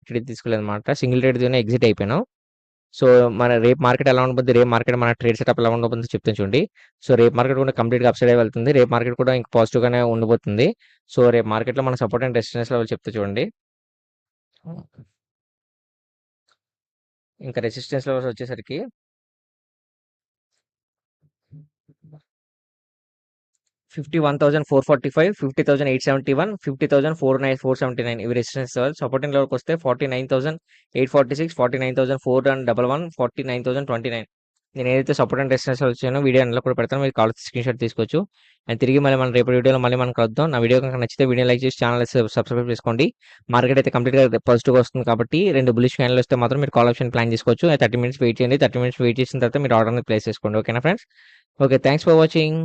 Trade తీసుకోలేదన్నమాట. Single ట్రేడ్‌తోనే exit అయిపోయాను. So, మన రేపు మార్కెట్ ఎలా ఉండబోద్ది, రేపు మార్కెట్ మన ట్రేడ్ సెటప్ ఎలా ఉండబోతుందో చెప్తాను చూడండి. సో, రేపు మార్కెట్ కూడా కంప్లీట్‌గా అప్ సైడే వెళ్తుంది. రేపు మార్కెట్ కూడా ఇంక పాజిటివ్‌గానే ఉండబోతుంది. సో, రేపు మార్కెట్‌లో మన సపోర్ట్ అండ్ రెసిస్టెన్స్ లెవెల్ చెప్తా చూడండి. ఇంకా రెసిస్టెన్స్ లెవెల్స్ వచ్చేసరికి 51,445, 50,871, 50,479 ఇవి రెసిస్టెన్స్ లెవెల్. సపోర్టింగ్ లెవెల్‌కి వస్తే 49,846, 49,411, 49,029. నేను ఏదైతే సపోర్ట్ అండ్ రెసిస్టెన్స్ వచ్చానో వీడియో ఎండ్‌లో కూడా పెడతాను. మీరు కావాల్సిన స్క్రీన్‌షాట్ తీసుకోవచ్చు. అండ్ తిరిగి మళ్ళీ మనం రేపటి వీడియోలో మళ్ళీ మనం కలుద్దాం. నా వీడియో కనుక నచ్చితే వీడియో లైక్ చేసి ఛానల్ సబ్స్క్రైబ్ చేసుకోండి. మార్కెట్ అయితే కంప్లీట్‌గా పాజిటివ్‌గా వస్తుంది కాబట్టి 2 బుల్లిష్ క్యాండిల్ వస్తే మాత్రం మీరు కాల్ ఆప్షన్ ప్లాన్ చేసుకోవచ్చు. 30 మినిట్స్ వెయిట్ చేయండి. 30 మినిట్స్ వెయిట్ చేసిన తర్వాత మీరు ఆర్డర్‌ని ప్లేస్ చేసుకోండి. ఓకేనా friends? Okay. Thanks for watching.